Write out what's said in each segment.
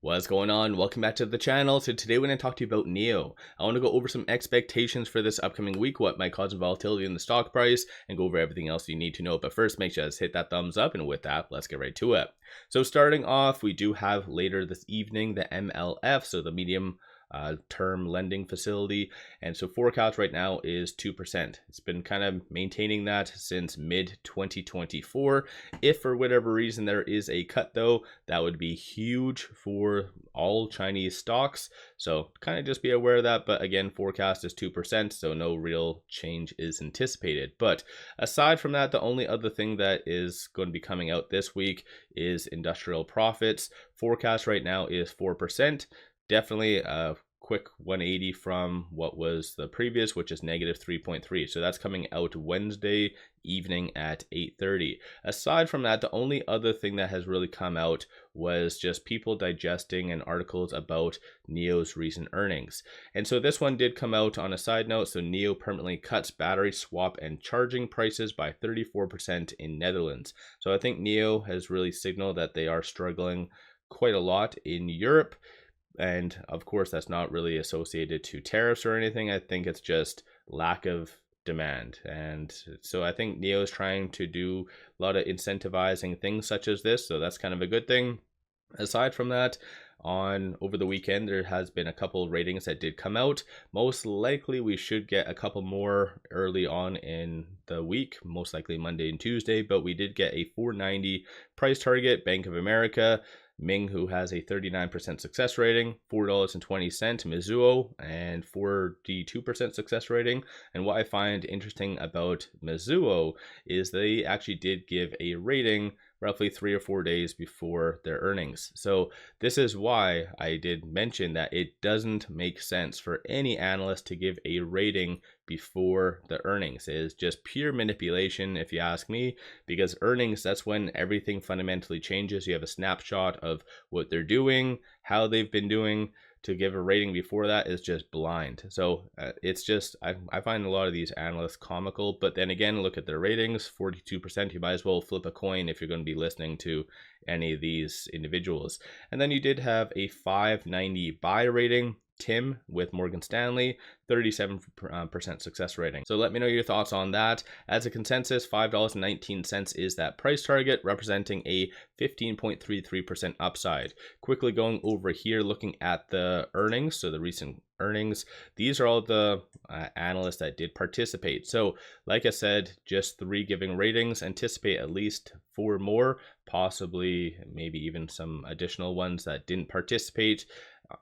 What's going on? Welcome back to the channel. So today we're going to talk to you about NIO. I want to go over some expectations for this upcoming week, what might cause volatility in the stock price, and go over everything else you need to know. But first, make sure to hit that thumbs up, and with that, let's get right to it. So starting off, we do have later this evening the MLF, so the medium term lending facility, and so forecast right now is 2%. It's been kind of maintaining that since mid 2024. If for whatever reason there is a cut though, that would be huge for all Chinese stocks, so kind of just be aware of that. But again, forecast is 2%, so no real change is anticipated. But aside from that, the only other thing that is going to be coming out this week is industrial profits. Forecast right now is 4%. Definitely a quick 180 from what was the previous, which is negative 3.3. So that's coming out Wednesday evening at 8:30. Aside from that, the only other thing that has really come out was just people digesting and articles about NIO's recent earnings. And so this one did come out on a side note. So NIO permanently cuts battery swap and charging prices by 34% in Netherlands. So I think NIO has really signaled that they are struggling quite a lot in Europe. And of course, that's not really associated to tariffs or anything. I think it's just lack of demand. And so I think NIO is trying to do a lot of incentivizing things such as this. So that's kind of a good thing. Aside from that, over the weekend, there has been a couple ratings that did come out. Most likely we should get a couple more early on in the week, most likely Monday and Tuesday, but we did get a 490 price target. Bank of America, Ming, who has a 39% success rating, $4.20, Mizuho, and 42% success rating. And what I find interesting about Mizuho is they actually did give a rating roughly 3 or 4 days before their earnings. So this is why I did mention that it doesn't make sense for any analyst to give a rating before the earnings. It is just pure manipulation, if you ask me, because earnings, that's when everything fundamentally changes. You have a snapshot of what they're doing, how they've been doing. To give a rating before that is just blind. So it's just, I find a lot of these analysts comical. But then again, look at their ratings, 42%. You might as well flip a coin if you're going to be listening to any of these individuals. And then you did have a 590 buy rating. Tim with Morgan Stanley, 37% success rating. So let me know your thoughts on that. As a consensus, $5.19 is that price target, representing a 15.33% upside. Quickly going over here, looking at the earnings, so the recent earnings. These are all the analysts that did participate. So like I said, just 3 giving ratings. Anticipate at least 4 more, possibly maybe even some additional ones that didn't participate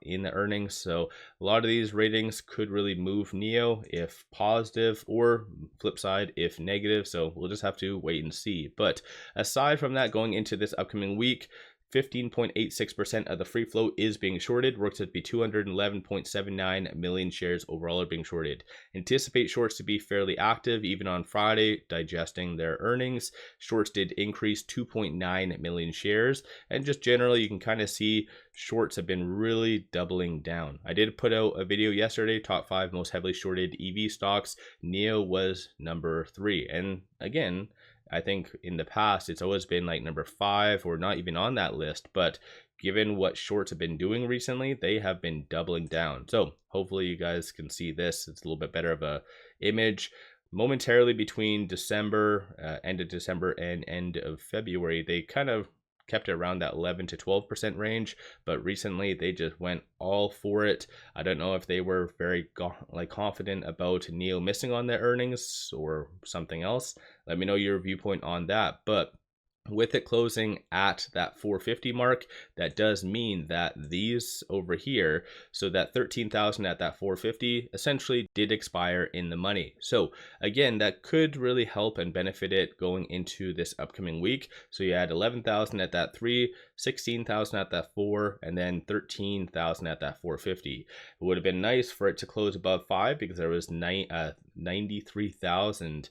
in the earnings. So a lot of these ratings could really move NIO if positive, or flip side if negative. So we'll just have to wait and see. But aside from that, going into this upcoming week, 15.86% of the free float is being shorted. Works out to be 211.79 million shares overall are being shorted. Anticipate shorts to be fairly active even on Friday, digesting their earnings. Shorts did increase 2.9 million shares, and just generally you can kind of see shorts have been really doubling down. I did put out a video yesterday, top 5 most heavily shorted EV stocks. NIO was number 3, and again, I think in the past, it's always been like number 5 or not even on that list. But given what shorts have been doing recently, they have been doubling down. So hopefully you guys can see this. It's a little bit better of a image. Momentarily between December, end of December and end of February, they kind of kept it around that 11 to 12% range, but recently they just went all for it. I don't know if they were very confident about NIO missing on their earnings or something else. Let me know your viewpoint on that. But with it closing at that 450 mark, that does mean that these over here, so that 13,000 at that 450 essentially did expire in the money. So again, that could really help and benefit it going into this upcoming week. So you had 11,000 at that 3, 16,000 at that 4, and then 13,000 at that 450. It would have been nice for it to close above 5, because there was 93,000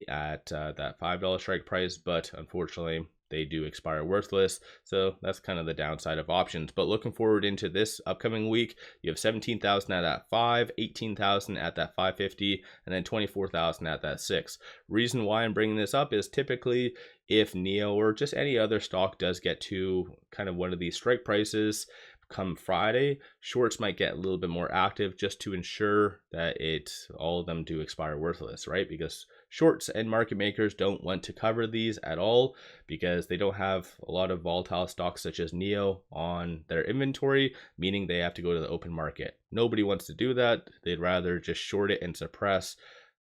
at that $5 strike price, but unfortunately they do expire worthless. So that's kind of the downside of options. But looking forward into this upcoming week, you have 17,000 at that 5, 18,000 at that 550, and then 24,000 at that 6. Reason why I'm bringing this up is typically if NIO or just any other stock does get to kind of one of these strike prices, come Friday, shorts might get a little bit more active just to ensure that all of them do expire worthless, right? Because shorts and market makers don't want to cover these at all because they don't have a lot of volatile stocks such as NIO on their inventory, meaning they have to go to the open market. Nobody wants to do that. They'd rather just short it and suppress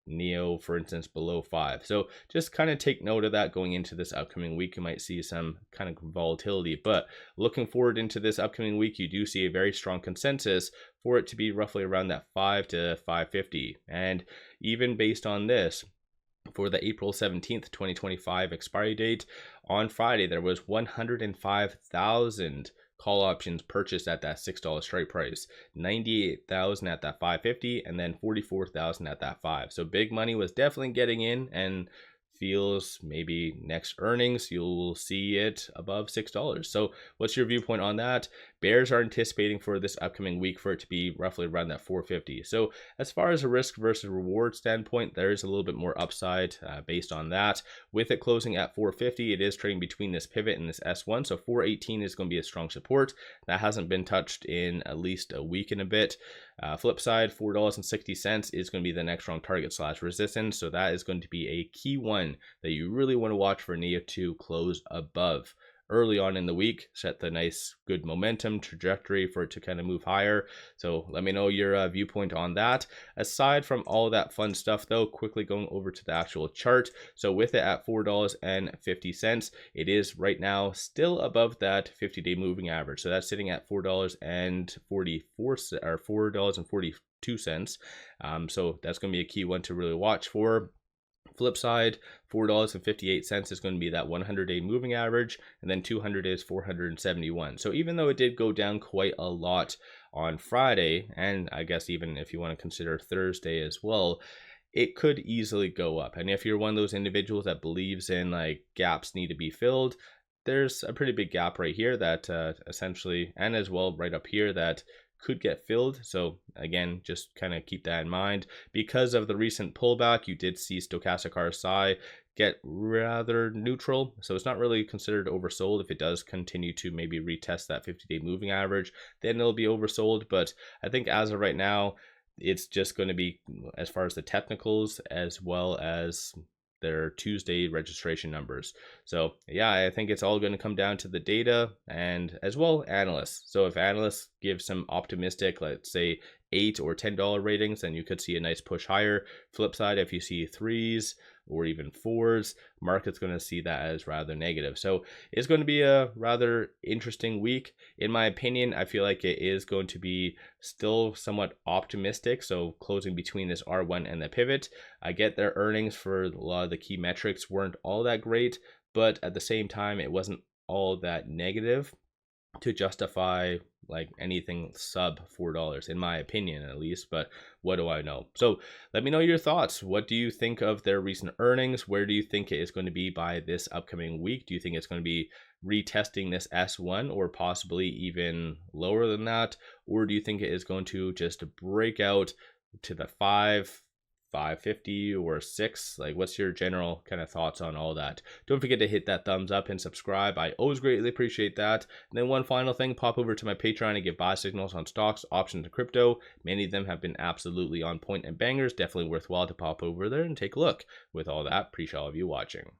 NIO, for instance, below 5. So just kind of take note of that going into this upcoming week. You might see some kind of volatility, but looking forward into this upcoming week, you do see a very strong consensus for it to be roughly around that 5 to 550. And even based on this, for the April 17th, 2025 expiry date, on Friday, there was 105,000 call options purchased at that $6 strike price, 98,000 at that 550, and then 44,000 at that 5. So big money was definitely getting in, and feels maybe next earnings you'll see it above $6. So what's your viewpoint on that? Bears are anticipating for this upcoming week for it to be roughly around that 450. So as far as a risk versus reward standpoint, there is a little bit more upside based on that. With it closing at 450, it is trading between this pivot and this S1. So 418 is going to be a strong support. That hasn't been touched in at least a week and a bit. Flip side, $4.60 is going to be the next strong target / resistance. So that is going to be a key one that you really want to watch for NIO to close above. Early on in the week, set the nice good momentum trajectory for it to kind of move higher. So let me know your viewpoint on that. Aside from all that fun stuff though, quickly going over to the actual chart. So with it at $4.50, it is right now still above that 50-day moving average. So that's sitting at $4.44 or $4.42. So that's going to be a key one to really watch for. Flip side, $4.58 is going to be that 100-day moving average, and then 200 is 471. So even though it did go down quite a lot on Friday, and I guess even if you want to consider Thursday as well, it could easily go up. And if you're one of those individuals that believes in like gaps need to be filled, there's a pretty big gap right here that essentially, and as well right up here, that could get filled. So again, just kind of keep that in mind. Because of the recent pullback, you did see stochastic RSI get rather neutral. So it's not really considered oversold. If it does continue to maybe retest that 50-day moving average, then it'll be oversold. But I think as of right now, it's just going to be, as far as the technicals, as well as their Tuesday registration numbers. So yeah, I think it's all going to come down to the data and as well analysts. So if analysts give some optimistic, let's say $8 or $10 ratings, then you could see a nice push higher. Flip side, if you see 3s or even 4s, market's going to see that as rather negative. So it's going to be a rather interesting week. In my opinion, I feel like it is going to be still somewhat optimistic. So closing between this R1 and the pivot. I get their earnings for a lot of the key metrics weren't all that great, but at the same time, it wasn't all that negative to justify like anything sub $4, in my opinion at least. But what do I know? So let me know your thoughts. What do you think of their recent earnings? Where do you think it is going to be by this upcoming week? Do you think it's going to be retesting this S1 or possibly even lower than that? Or do you think it is going to just break out to the 550 or 6? Like, what's your general kind of thoughts on all that? Don't forget to hit that thumbs up and subscribe. I always greatly appreciate that. And then one final thing, pop over to my Patreon and give buy signals on stocks, options, and crypto. Many of them have been absolutely on point and bangers. Definitely worthwhile to pop over there and take a look. With all that, appreciate all of you watching.